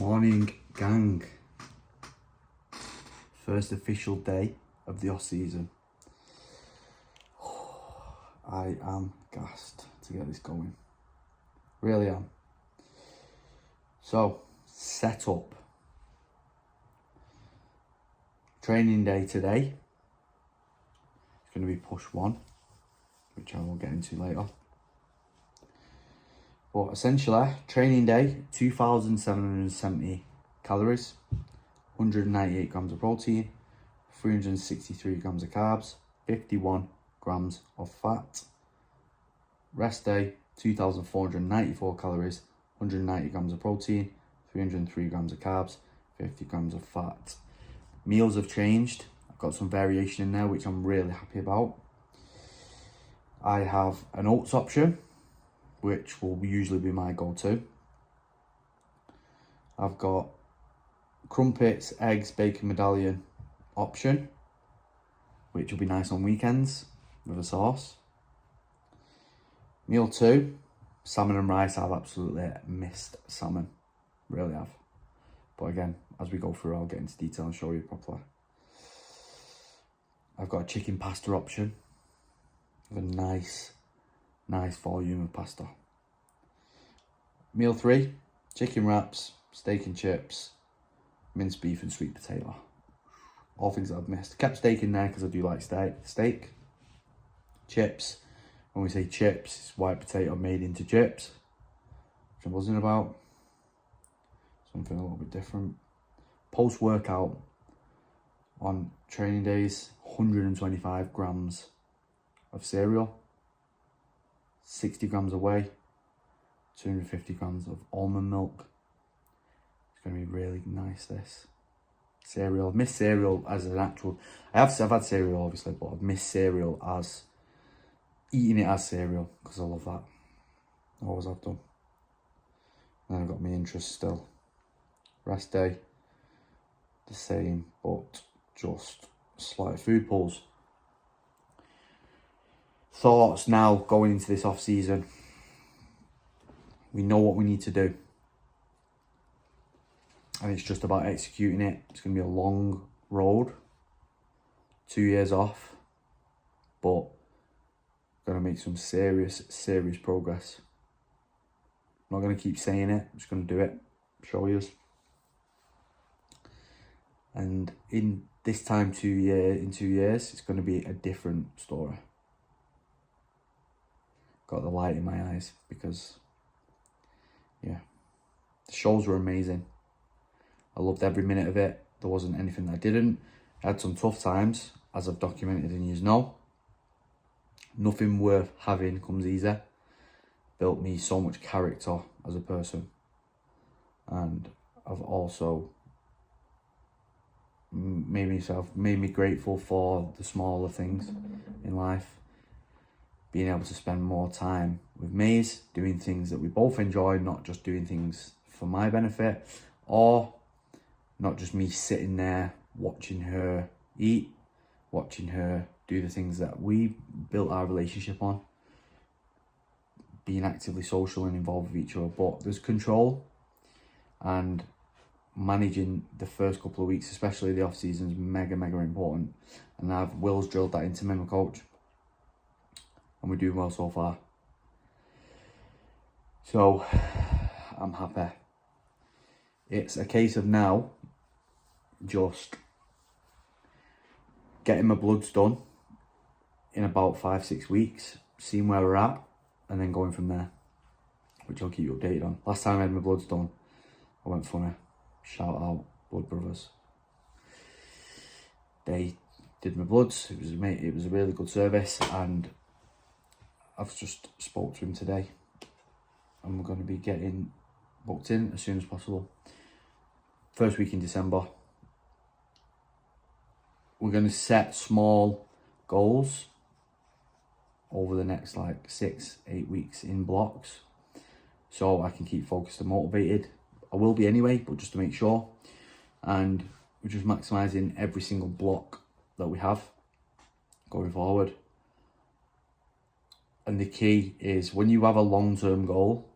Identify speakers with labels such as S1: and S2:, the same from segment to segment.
S1: Morning, gang. First official day of the off-season. I am gassed to get this going. Really am. So, set up. Training day today. It's going to be push 1, which I will get into later. But essentially, training day, 2,770 calories, 198 grams of protein, 363 grams of carbs, 51 grams of fat. Rest day, 2,494 calories, 190 grams of protein, 303 grams of carbs, 50 grams of fat. Meals have changed. I've got some variation in there, which I'm really happy about. I have an oats option, which will usually be my go-to. I've got crumpets, eggs, bacon medallion option, which will be nice on weekends with a sauce. Meal 2, salmon and rice. I've absolutely missed salmon, really have. But again, as we go through, I'll get into detail and show you properly. I've got a chicken pasta option with a nice volume of pasta. Meal 3, chicken wraps, steak and chips, minced beef and sweet potato. All things that I've missed. Kept steak in there because I do like steak. Chips. When we say chips, it's white potato made into chips, which I'm buzzing about. Something a little bit different. Post-workout on training days, 125 grams of cereal, 60 grams of whey, 250 grams of almond milk. It's going to be really nice, this. Cereal. I've missed cereal as an actual... I've had cereal, obviously, but I've missed cereal as... eating it as cereal, because I love that. Always have done. And I've got my interest still. Rest day, the same, but just slight food pulls. Thoughts now going into this off-season. We know what we need to do. And it's just about executing it. It's going to be a long road. 2 years off. But going to make some serious progress. I'm not going to keep saying it. I'm just going to do it. Show you. And in this time, in 2 years, it's going to be a different story. Got the light in my eyes because, yeah, the shows were amazing. I loved every minute of it. There wasn't anything that I didn't. I had some tough times, as I've documented and you know. Nothing worth having comes easy. Built me so much character as a person. And I've also made me grateful for the smaller things in life. Being able to spend more time with Maze, doing things that we both enjoy, not just doing things for my benefit, or not just me sitting there watching her eat, watching her do the things that we built our relationship on, being actively social and involved with each other. But there's control, and managing the first couple of weeks, especially the off season, is mega important. And Will's drilled that into me, my coach, and we're doing well so far. So I'm happy. It's a case of now just getting my bloods done in about 5-6 weeks, seeing where we're at, and then going from there, which I'll keep you updated on. Last time I had my bloods done, I went funny. Shout out Blood Brothers. They did my bloods. It was a really good service, and I've just spoke to him today, and we're going to be getting booked in as soon as possible. First week in December. We're going to set small goals over the next 6-8 weeks in blocks, so I can keep focused and motivated. I will be anyway, but just to make sure. And we're just maximising every single block that we have going forward. And the key is, when you have a long-term goal,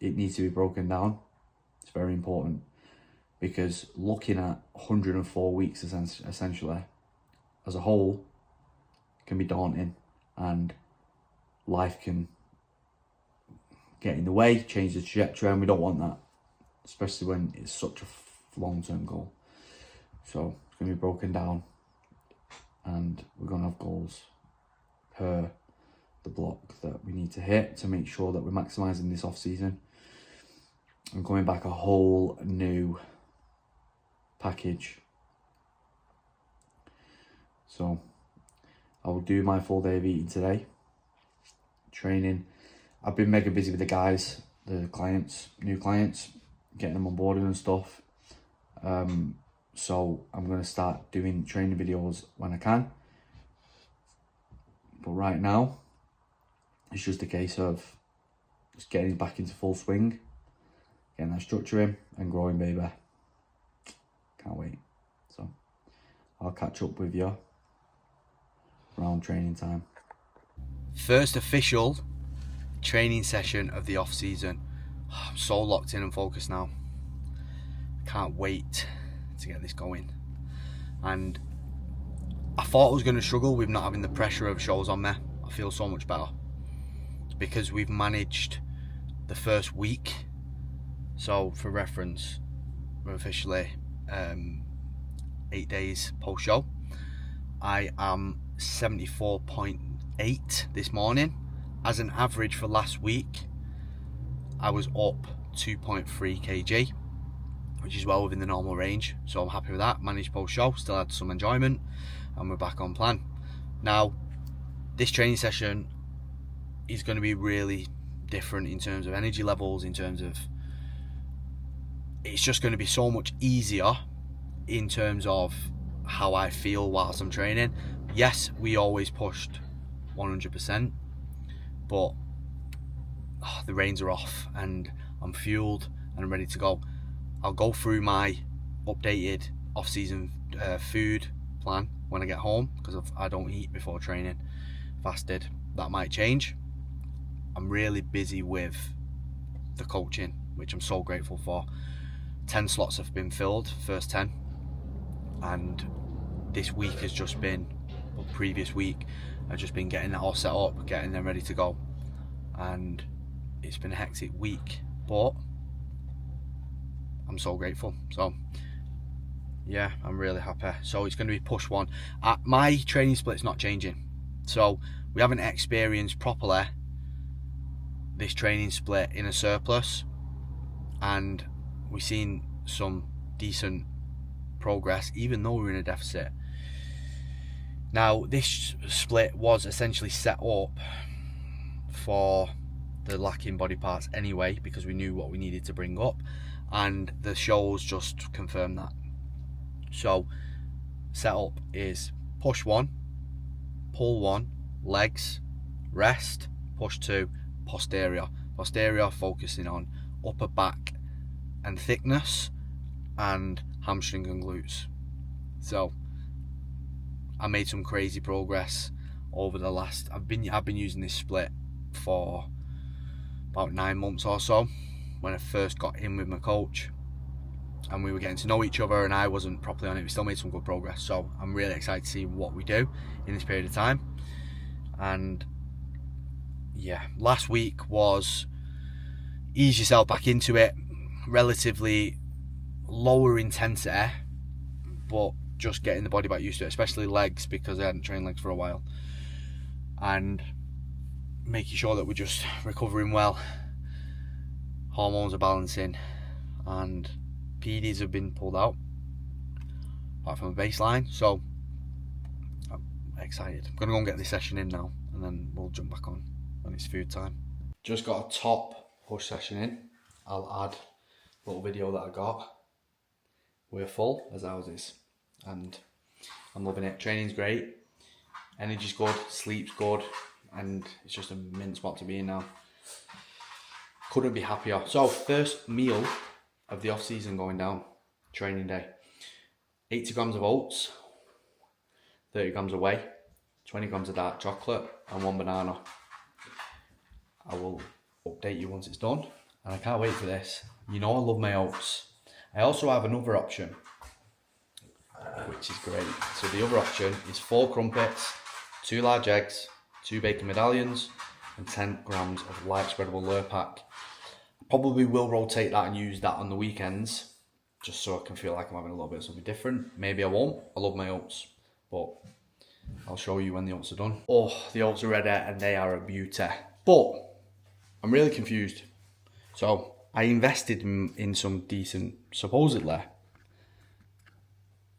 S1: it needs to be broken down. It's very important. because looking at 104 weeks essentially as a whole can be daunting, and life can get in the way, change the trajectory, and we don't want that, especially when it's such a long-term goal. So it's going to be broken down, and we're going to have goals per the block that we need to hit to make sure that we're maximising this off-season and coming back a whole new package. So I will do my full day of eating today, training. I've been mega busy with the guys, the clients, new clients, getting them on board and stuff. So I'm going to start doing training videos when I can. But right now, it's just a case of just getting back into full swing, getting that structure in and growing, baby. Can't wait. So I'll catch up with you around training time. First official training session of the off season. I'm so locked in and focused now. Can't wait to get this going. And I thought I was going to struggle with not having the pressure of shows on me. I feel so much better because we've managed the first week. So for reference, we're officially 8 days post show. I am 74.8 this morning. As an average for last week, I was up 2.3 kg, which is well within the normal range. So I'm happy with that. Managed post show, still had some enjoyment, and we're back on plan. Now, this training session is going to be really different in terms of energy levels, in terms of it's just going to be so much easier in terms of how I feel whilst I'm training. Yes, we always pushed 100%, but the reins are off and I'm fueled and I'm ready to go. I'll go through my updated off-season food plan when I get home, because I don't eat before training, fasted. That might change. I'm really busy with the coaching, which I'm so grateful for. 10 slots have been filled, first 10, and this week has just been, well, previous week, I've just been getting that all set up, getting them ready to go, and it's been a hectic week, but I'm so grateful. So yeah, I'm really happy. So it's going to be push one. My training split's not changing, so we haven't experienced properly this training split in a surplus, and we've seen some decent progress even though we're in a deficit. Now, this split was essentially set up for the lacking body parts anyway, because we knew what we needed to bring up, and the shows just confirmed that. So setup is push 1, pull 1, legs, rest, push 2, posterior focusing on upper back and thickness, and hamstring and glutes. So I made some crazy progress over the last, I've been using this split for about 9 months or so, when I first got in with my coach and we were getting to know each other and I wasn't properly on it. We still made some good progress, so I'm really excited to see what we do in this period of time. And yeah, last week was ease yourself back into it, relatively lower intensity, but just getting the body back used to it, especially legs, because I hadn't trained legs for a while, and making sure that we're just recovering well, hormones are balancing, and PEDs have been pulled out apart from a baseline. So I'm excited. I'm gonna go and get this session in now, and then we'll jump back on when it's food time. Just got a top push session in. I'll add a little video that I got. We're full as ours is, and I'm loving it. Training's great, energy's good, sleep's good, and it's just a mint spot to be in now. Couldn't be happier. So first meal of the off season going down, training day. 80 grams of oats, 30 grams of whey, 20 grams of dark chocolate, and 1 banana. I will update you once it's done, and I can't wait for this. You know I love my oats, I also have another option, which is great. So the other option is 4 crumpets, 2 large eggs, 2 bacon medallions, and 10 grams of light spreadable Lurpak. I probably will rotate that and use that on the weekends, just so I can feel like I'm having a little bit of something different. Maybe I won't. I love my oats, but I'll show you when the oats are done. Oh, the oats are ready and they are a beauty. But I'm really confused. So I invested in some decent, supposedly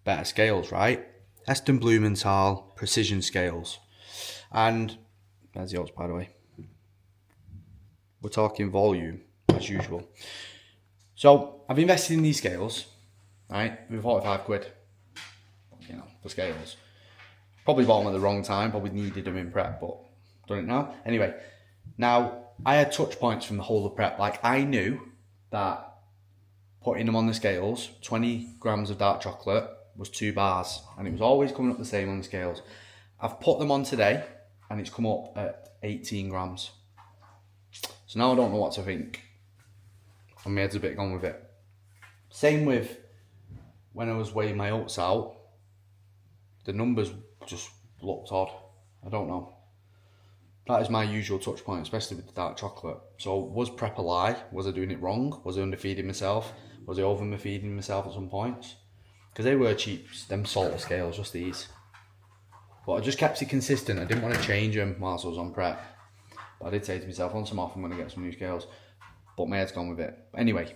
S1: better scales, right? Aston Blumenthal precision scales. And there's the oats, by the way. We're talking volume, as usual. So I've invested in these scales, right? With 45 quid, you know, for scales. Probably bought them at the wrong time, probably needed them in prep, but done it now. Anyway, now I had touch points from the whole of prep. Like, I knew that putting them on the scales, 20 grams of dark chocolate was 2 bars, and it was always coming up the same on the scales. I've put them on today, and it's come up at 18 grams. So now I don't know what to think. And my head's a bit gone with it. Same with when I was weighing my oats out, the numbers just looked odd. I don't know. That is my usual touch point, especially with the dark chocolate. So was prep a lie? Was I doing it wrong? Was I underfeeding myself? Was I over-feeding myself at some points? Because they were cheap, them salty scales, just these. But I just kept it consistent. I didn't want to change them whilst I was on prep. But I did say to myself, once I'm off, I'm going to get some new scales. But my head's gone with it. But anyway.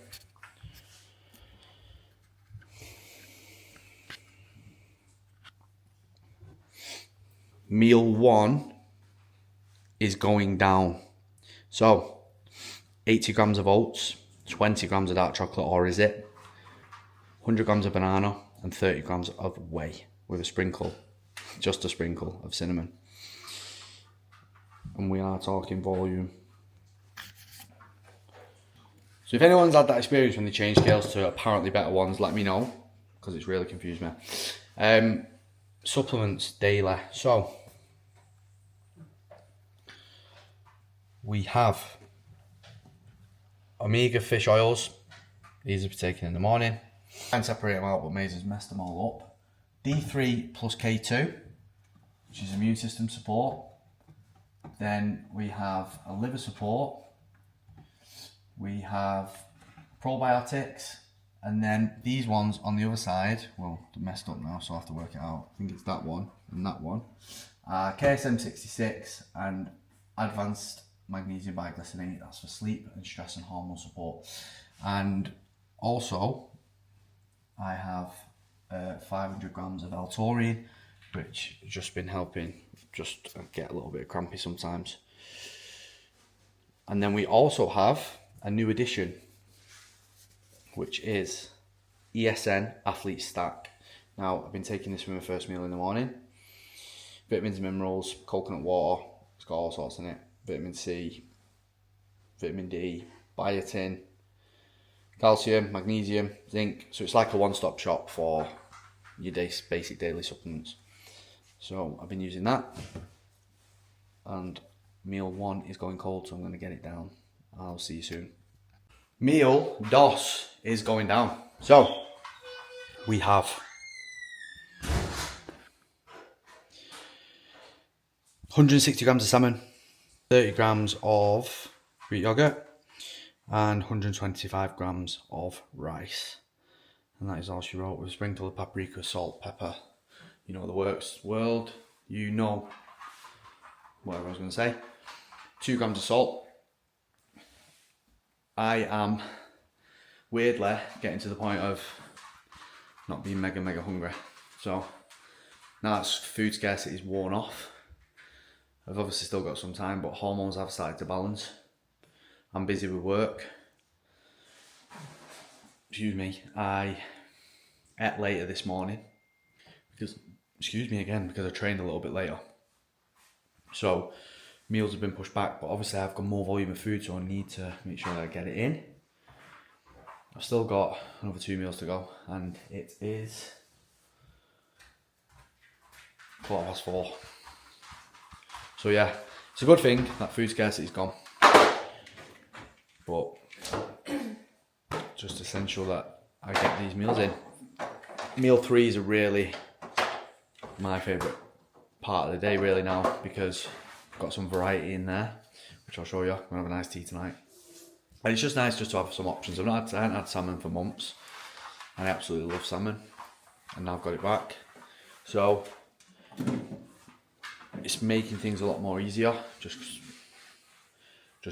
S1: Meal 1 is going down. So, 80 grams of oats, 20 grams of dark chocolate, or is it 100 grams of banana and 30 grams of whey with a sprinkle, just a sprinkle of cinnamon. And we are talking volume. So if anyone's had that experience when they change scales to apparently better ones, let me know, because it's really confused me. Supplements daily. So we have omega fish oils. These are to be taken in the morning. I can separate them out, but Maze has messed them all up. D3 plus K2, which is immune system support. Then we have a liver support. We have probiotics. And then these ones on the other side, well, they're messed up now, so I'll have to work it out. I think it's that one and that one. KSM 66 and advanced magnesium biglycinate. That's for sleep and stress and hormone support. And also, I have 500 grams of L-taurine, which has just been helping just get a little bit crampy sometimes. And then we also have a new addition, which is ESN Athlete Stack. Now, I've been taking this for my first meal in the morning. Vitamins and minerals, coconut water, it's got all sorts in it. Vitamin C, vitamin D, biotin, calcium, magnesium, zinc. So it's like a one-stop shop for your basic daily supplements. So I've been using that. And meal 1 is going cold, so I'm going to get it down. I'll see you soon. Meal dos is going down. So we have 160 grams of salmon, 30 grams of Greek yogurt, and 125 grams of rice. And that is all she wrote, with a sprinkle of paprika, salt, pepper. You know the works, world. You know whatever I was going to say. 2 grams of salt. I am weirdly getting to the point of not being mega hungry. So now that food scarcity is worn off, I've obviously still got some time, but hormones have started to balance. I'm busy with work. Excuse me, I ate later this morning because, because I trained a little bit later. So meals have been pushed back, but obviously I've got more volume of food, so I need to make sure that I get it in. I've still got another 2 meals to go, and it is 4:15. So yeah, it's a good thing that food scarcity is gone, but just essential that I get these meals in. Meal 3s are really my favourite part of the day really now, because I've got some variety in there, which I'll show you. I'm going to have a nice tea tonight. And it's just nice just to have some options. I haven't had salmon for months, and I absolutely love salmon, and now I've got it back. So it's making things a lot more easier, just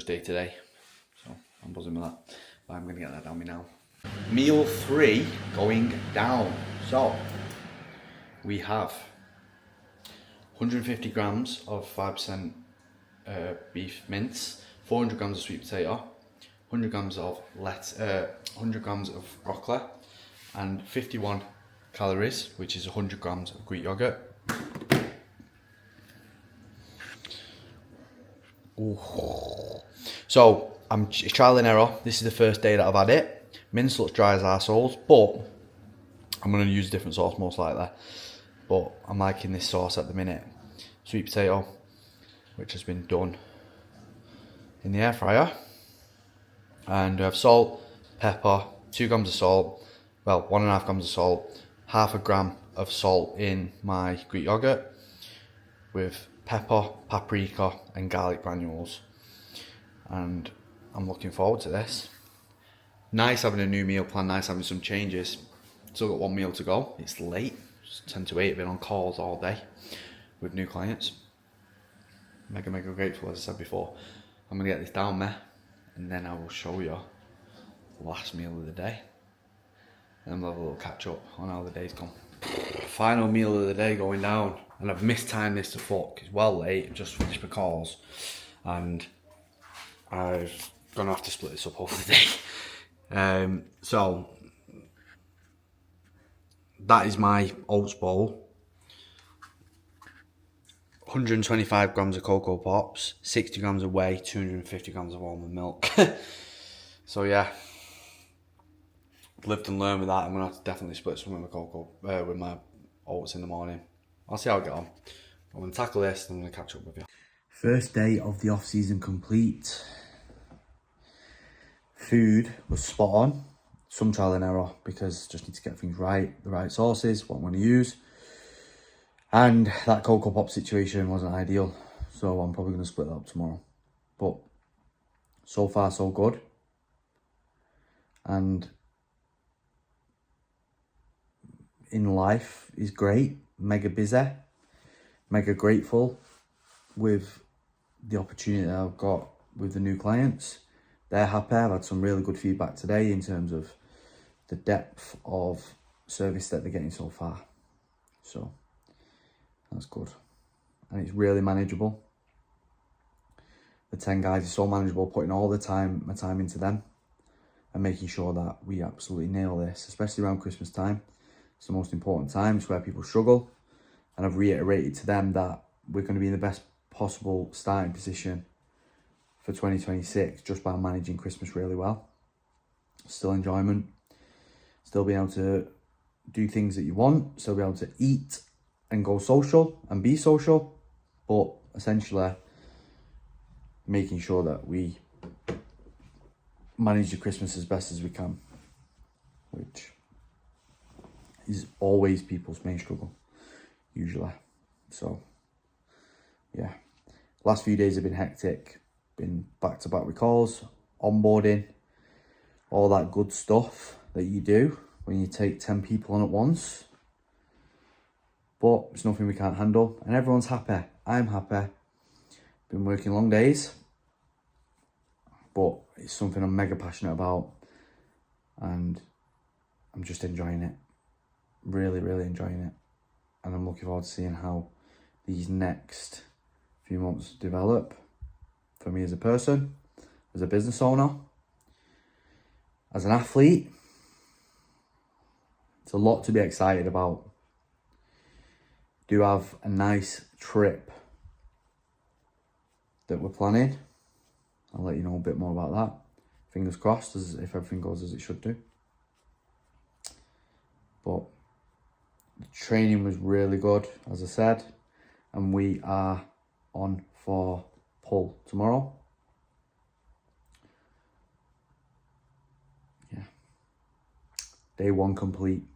S1: day to day. So I'm buzzing with that. But I'm going to get that down me now. Meal 3 going down. So we have 150 grams of 5% beef mince, 400 grams of sweet potato, 100 grams of 100 grams of broccoli, and 51 calories, which is 100 grams of Greek yogurt. Ooh. So I'm trial and error. This is the first day that I've had it. Mince looks dry as arseholes, but I'm going to use a different sauce most likely. But I'm liking this sauce at the minute. Sweet potato, which has been done in the air fryer. And we have salt, pepper, 2 grams of salt, well, 1.5 grams of salt, half a gram of salt in my Greek yogurt, with pepper, paprika and garlic granules. And I'm looking forward to this. Nice having a new meal plan, nice having some changes. Still got 1 meal to go. It's late, it's 10 to 8, I've been on calls all day with new clients. Mega grateful, as I said before. I'm gonna get this down there, and then I will show you the last meal of the day. And we'll have a little catch up on how the day's gone. Final meal of the day going down. And I've mistimed this to fuck. It's well late, I've just finished my calls. And I'm gonna have to split this up over the day. So that is my oats bowl. 125 grams of Cocoa Pops, 60 grams of whey, 250 grams of almond milk. So yeah, lived and learned with that. I'm gonna have to definitely split some with my with my oats in the morning. I'll see how I get on. I'm gonna tackle this and I'm gonna catch up with you. First day of the off season complete. Food was spot on. Some trial and error because just need to get things right, the right sauces, what I'm gonna use. And that Cocoa Pop situation wasn't ideal, so I'm probably going to split that up tomorrow. But so far, so good. And in life is great. Mega busy. Mega grateful with the opportunity that I've got with the new clients. They're happy. I've had some really good feedback today in terms of the depth of service that they're getting so far. So that's good. And it's really manageable. The 10 guys is so manageable, putting all my time into them and making sure that we absolutely nail this, especially around Christmas time. It's the most important time. It's where people struggle. And I've reiterated to them that we're going to be in the best possible starting position for 2026 just by managing Christmas really well. Still enjoyment. Still being able to do things that you want. Still be able to eat and go social and be social, but essentially making sure that we manage the Christmas as best as we can, which is always people's main struggle, usually. So, yeah. Last few days have been hectic, been back-to-back with calls, onboarding, all that good stuff that you do when you take 10 people on at once. But it's nothing we can't handle, and everyone's happy. I'm happy. Been working long days, but it's something I'm mega passionate about, and I'm just enjoying it. Really enjoying it. And I'm looking forward to seeing how these next few months develop for me as a person, as a business owner, as an athlete. It's a lot to be excited about. Do have a nice trip that we're planning. I'll let you know a bit more about that. Fingers crossed, as if everything goes as it should do. But the training was really good, as I said, and we are on for pull tomorrow. Day one complete.